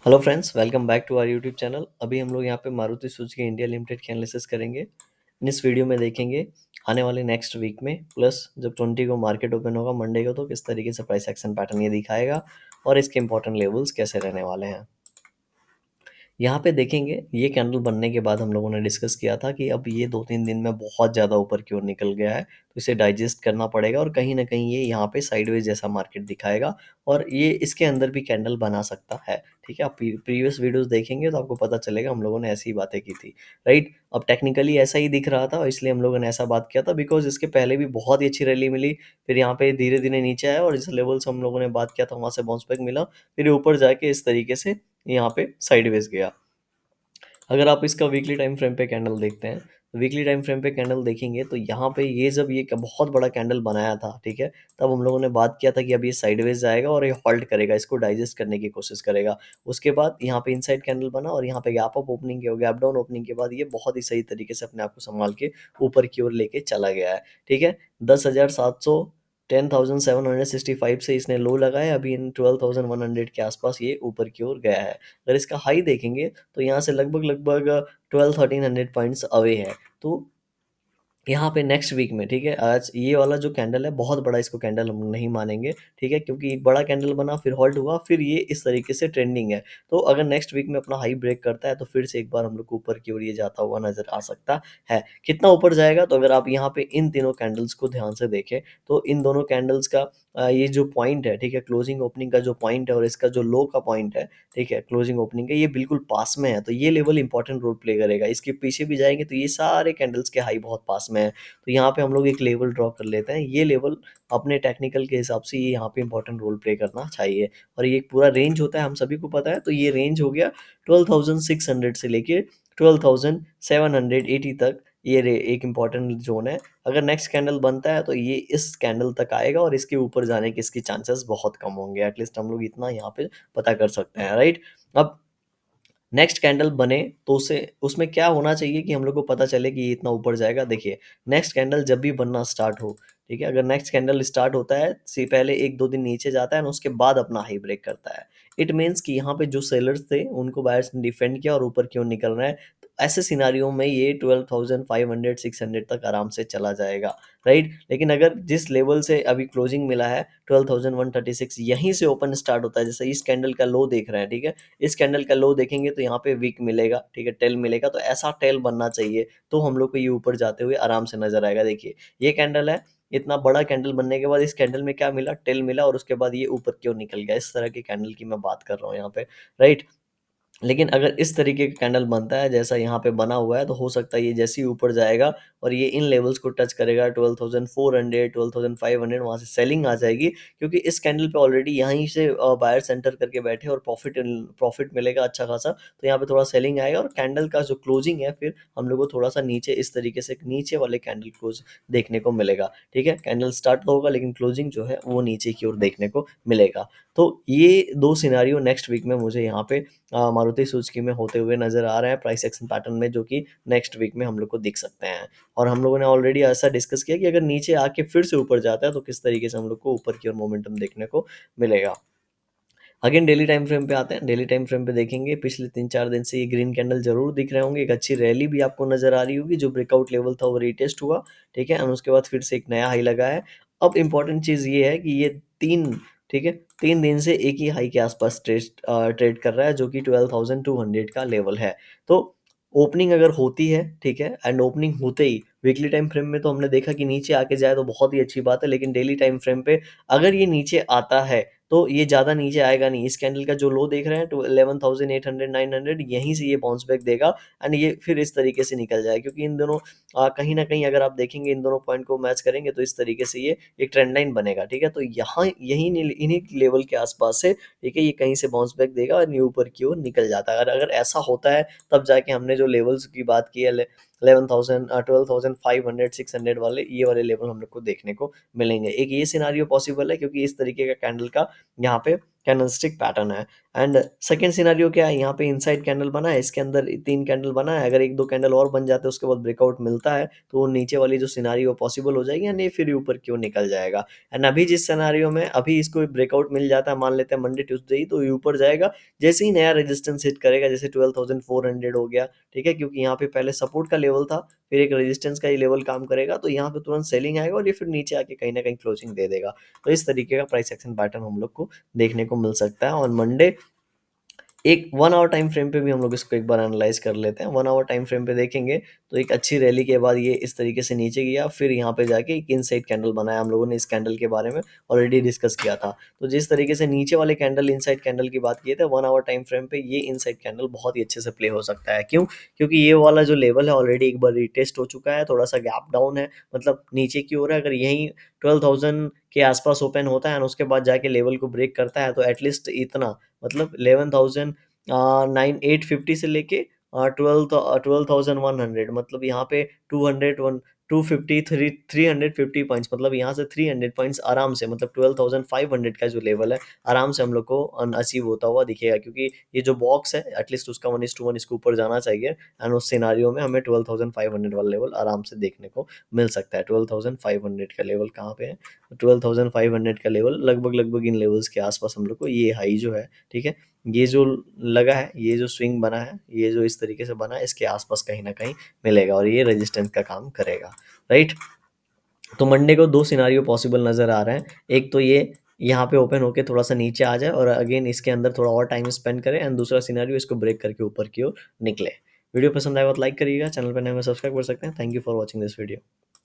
Hello friends, welcome back to our YouTube channel. अभी हम लोग यहाँ पे मारुति सुजुकी इंडिया लिमिटेड की एनालिसिस करेंगे। इस वीडियो में देखेंगे आने वाले नेक्स्ट वीक में प्लस जब 20 को मार्केट ओपन होगा मंडे को, तो किस तरीके से प्राइस एक्शन पैटर्न ये दिखाएगा और इसके इंपॉर्टेंट लेवल्स कैसे रहने वाले हैं। यहाँ पे देखेंगे, ये कैंडल बनने के बाद हम लोगों ने डिस्कस किया था कि अब ये 2-3 दिन में बहुत ज़्यादा ऊपर की ओर निकल गया है, तो इसे डाइजेस्ट करना पड़ेगा और कहीं न कहीं ये यहाँ पे साइडवेज जैसा मार्केट दिखाएगा और ये इसके अंदर भी कैंडल बना सकता है। ठीक है, आप प्रीवियस वीडियोज़ देखेंगे तो आपको पता चलेगा हम लोगों ने ऐसी ही बातें की थी, राइट? अब टेक्निकली ऐसा ही दिख रहा था और इसलिए हम लोगों ने ऐसा बात किया था बिकॉज़ इसके पहले भी बहुत ही अच्छी रैली मिली, फिर यहाँ पे धीरे-धीरे नीचे आया और जिस लेवल से हम लोगों ने बात किया था वहाँ से बाउंस बैक मिला, फिर ऊपर जाके इस तरीके से यहाँ पे साइडवेज गया। अगर आप इसका वीकली टाइम फ्रेम पे कैंडल देखते हैं, वीकली टाइम फ्रेम पे कैंडल देखेंगे तो यहाँ पे ये जब ये बहुत बड़ा कैंडल बनाया था, ठीक है? तब हम लोगों ने बात किया था कि अब ये साइडवेज जाएगा और ये हॉल्ट करेगा, इसको डाइजेस्ट करने की कोशिश करेगा। उसके बाद यहाँ पे इनसाइड कैंडल बना और यहाँ पे गैप अप ओपनिंग के गैप डाउन ओपनिंग के बाद ये बहुत ही सही तरीके से अपने आप को सँभाल के ऊपर की ओर लेके चला गया है, ठीक है? 10,700 10,765 से इसने लो लगाया, अभी इन 12,100 के आसपास ये ऊपर की ओर गया है। अगर इसका हाई देखेंगे तो यहाँ से लगभग-लगभग 12-1300 पॉइंट्स अवे है। तो यहाँ पे नेक्स्ट वीक में, ठीक है, आज ये वाला जो कैंडल है बहुत बड़ा इसको कैंडल हम नहीं मानेंगे, ठीक है, क्योंकि एक बड़ा कैंडल बना फिर हॉल्ट हुआ फिर ये इस तरीके से ट्रेंडिंग है। तो अगर नेक्स्ट वीक में अपना हाई ब्रेक करता है तो फिर से एक बार हम लोग को ऊपर की ओर ये जाता हुआ नजर आ सकता है। कितना ऊपर जाएगा, तो अगर आप यहाँ पे इन तीनों कैंडल्स को ध्यान से देखें तो इन दोनों कैंडल्स का ये जो पॉइंट है, ठीक है, क्लोजिंग ओपनिंग का जो पॉइंट है और इसका जो लो का पॉइंट है, ठीक है, क्लोजिंग ओपनिंग का, ये बिल्कुल पास में है, तो ये लेवल इंपॉर्टेंट रोल प्ले करेगा। इसके पीछे भी जाएंगे तो ये सारे कैंडल्स के हाई बहुत पास में है। तो यहाँ पे हम लोग एक लेवल ड्रॉ कर लेते हैं, ये लेवल अपने टेक्निकल के हिसाब से ये यहाँ पे इंपॉर्टेंट रोल प्ले करना चाहिए और ये एक पूरा रेंज होता है, हम सभी को पता है। तो ये रेंज हो गया 12,600 से लेके 12,780 तक, ये एक इंपॉर्टेंट जोन है। अगर नेक्स्ट कैंडल बनता है तो ये इस कैंडल तक आएगा और इसके ऊपर जाने के इसके चांसेस बहुत कम होंगे, एटलीस्ट हम लोग इतना यहाँ पे पता कर सकते हैं, राइट? अब नेक्स्ट कैंडल बने तो उसे उसमें क्या होना चाहिए कि हम लोग को पता चले कि ये इतना ऊपर जाएगा। देखिए, नेक्स्ट कैंडल जब भी बनना स्टार्ट हो, ठीक है, अगर नेक्स्ट कैंडल स्टार्ट होता है से पहले 1-2 दिन नीचे जाता है और उसके बाद अपना हाई ब्रेक करता है, इट मीन्स कि यहाँ पे जो सेलर्स थे उनको बायर्स ने डिफेंड किया और ऊपर क्यों निकल रहा है। तो ऐसे सिनारियो में ये 12,500 600 तक आराम से चला जाएगा, राइट? लेकिन अगर जिस लेवल से अभी क्लोजिंग मिला है 12,136, यहीं से ओपन स्टार्ट होता है, जैसे इस कैंडल का लो देख रहे हैं, ठीक है, इस कैंडल का लो देखेंगे तो यहाँ पे वीक मिलेगा, ठीक है, टेल मिलेगा, तो ऐसा टेल बनना चाहिए तो हम लोग को ये ऊपर जाते हुए आराम से नजर आएगा। देखिए, ये कैंडल है, इतना बड़ा कैंडल बनने के बाद इस कैंडल में क्या मिला, टेल मिला और उसके बाद ये ऊपर क्यों निकल गया। इस तरह के कैंडल की मैं बात कर रहा हूँ यहाँ पे, राइट? लेकिन अगर इस तरीके का कैंडल बनता है जैसा यहाँ पे बना हुआ है, तो हो सकता है ये जैसे ही ऊपर जाएगा और ये इन लेवल्स को टच करेगा 12,400 12,500, वहाँ से सेलिंग आ जाएगी, क्योंकि इस कैंडल पे ऑलरेडी यहीं से बायर्स एंटर करके बैठे और प्रॉफिट प्रॉफिट मिलेगा अच्छा खासा। तो यहाँ पे थोड़ा सेलिंग आएगा और कैंडल का जो क्लोजिंग है फिर हम लोग को थोड़ा सा नीचे इस तरीके से नीचे वाले कैंडल क्लोज देखने को मिलेगा, ठीक है। कैंडल स्टार्ट तो होगा लेकिन क्लोजिंग जो है वो नीचे की ओर देखने को मिलेगा। तो ये दो सिनारियो नेक्स्ट वीक में मुझे यहाँ पे मारुति सुजुकी में होते हुए नज़र आ रहे हैं प्राइस एक्शन पैटर्न में, जो कि नेक्स्ट वीक में हम लोग को दिख सकते हैं। और हम लोगों ने ऑलरेडी ऐसा डिस्कस किया कि अगर नीचे आके फिर से ऊपर जाता है तो किस तरीके से हम लोग को ऊपर की ओर मोमेंटम देखने को मिलेगा। अगेन डेली टाइम फ्रेम पे आते हैं। डेली टाइम फ्रेम पे देखेंगे पिछले 3-4 दिन से ये ग्रीन कैंडल ज़रूर दिख रहे होंगे। एक अच्छी रैली भी आपको नज़र आ रही होगी, जो ब्रेकआउट लेवल था वो रीटेस्ट हुआ, ठीक है? एंड उसके बाद फिर से एक नया हाई लगा है। अब इम्पोर्टेंट चीज़ ये है कि ये 3, ठीक है, 3 दिन से एक ही हाई के आसपास ट्रेड कर रहा है, जो कि 12,200 का लेवल है। तो ओपनिंग अगर होती है, ठीक है, एंड ओपनिंग होते ही वीकली टाइम फ्रेम में तो हमने देखा कि नीचे आके जाए तो बहुत ही अच्छी बात है, लेकिन डेली टाइम फ्रेम पे अगर ये नीचे आता है तो ये ज़्यादा नीचे आएगा नहीं। इस कैंडल का जो लो देख रहे हैं तो 11,800 900, यहीं से ये बाउंस बैक देगा एंड ये फिर इस तरीके से निकल जाएगा, क्योंकि इन दोनों कहीं न कहीं अगर आप देखेंगे इन दोनों पॉइंट को मैच करेंगे तो इस तरीके से ये एक ट्रेंड लाइन बनेगा, ठीक है? तो यहाँ यहीं इन्हीं लेवल के आसपास से, ठीक है, ये कहीं से बाउंस बैक देगा और ये ऊपर की ओर निकल जाता है। अगर अगर ऐसा होता है तब जाके हमने जो लेवल्स की बात की है 11,000 12,500 600 वाले, ये वाले लेवल हम लोग को देखने को मिलेंगे। एक ये सिनेरियो पॉसिबल है क्योंकि इस तरीके का कैंडल का यहाँ पे कैंडलस्टिक पैटर्न है। एंड सेकंड सिनेरियो क्या है, यहाँ पे इनसाइड कैंडल बना है, इसके अंदर 3 कैंडल बना है, अगर 1-2 कैंडल और बन जाते हैं उसके बाद ब्रेकआउट मिलता है, तो वो नीचे वाली जो सिनेरियो पॉसिबल हो जाएगी, यानी फिर ऊपर की ओर निकल जाएगा। एंड अभी जिस सिनेरियो में अभी इसको ब्रेकआउट मिल जाता है, मान लेते हैं मंडे ट्यूसडे ही, तो ये ऊपर जाएगा। जैसे ही नया रेजिस्टेंस हिट करेगा, जैसे 12,400 हो गया, ठीक है, क्योंकि यहाँ पे पहले सपोर्ट का लेवल था, फिर एक रेजिस्टेंस का ये लेवल काम करेगा, तो यहाँ पे तुरंत सेलिंग आएगा और ये फिर नीचे आके कहीं ना कहीं क्लोजिंग दे देगा। तो इस तरीके का प्राइस एक्शन पैटर्न हम लोग को देखने को मिल सकता है ऑन मंडे। एक 1 आवर टाइम फ्रेम पे भी हम लोग इसको एक बार एनालाइज कर लेते हैं। 1 आवर टाइम फ्रेम पे देखेंगे तो एक अच्छी रैली के बाद ये इस तरीके से नीचे गया, फिर यहाँ पे जाके एक इनसाइड कैंडल बनाया। हम लोगों ने इस कैंडल के बारे में ऑलरेडी डिस्कस किया था। तो जिस तरीके से नीचे वाले कैंडल इनसाइड कैंडल की बात किए थे, 1 आवर टाइम फ्रेम पे ये इनसाइड कैंडल बहुत ही अच्छे से प्ले हो सकता है। क्यों? क्योंकि ये वाला जो लेवल है ऑलरेडी एक बार रिटेस्ट हो चुका है, थोड़ा सा गैप डाउन है, मतलब नीचे की ओर है। अगर यहीं 12,000 के आसपास ओपन होता है और उसके बाद जाके लेवल को ब्रेक करता है, तो एटलीस्ट इतना, मतलब 11,000 850 से लेके 12,100, मतलब यहाँ पे 200 वन 250 350 पॉइंट्स, मतलब यहाँ से 300 पॉइंट्स आराम से, मतलब 12,500 का जो लेवल है, आराम से हम लोग को अचीव होता हुआ दिखेगा। क्योंकि ये जो बॉक्स है एटलीस्ट उसका 1:1 इसके ऊपर जाना चाहिए, एंड उस सिनारियो में हमें 12,500 वाला लेवल आराम से देखने को मिल सकता है। 12,500 का लेवल कहाँ पे है? 12,500 का लेवल लगभग लगभग इन लेवल्स के आसपास हम लोग को ये हाई जो है, ठीक है, ये जो लगा है, ये जो स्विंग बना है, ये जो इस तरीके से बना है, इसके आसपास कहीं ना कहीं मिलेगा और ये रेजिस्टेंस का काम करेगा, राइट। तो मंडे को दो सिनारियो पॉसिबल नज़र आ रहे हैं। एक तो ये यहाँ पे ओपन होके थोड़ा सा नीचे आ जाए और अगेन इसके अंदर थोड़ा और टाइम स्पेंड करें, एंड दूसरा सिनारियो इसको ब्रेक करके ऊपर की ओर निकले। वीडियो पसंद आए तो लाइक करिएगा, चैनल पर नए में सब्सक्राइब कर सकते हैं। Thank you for watching this video.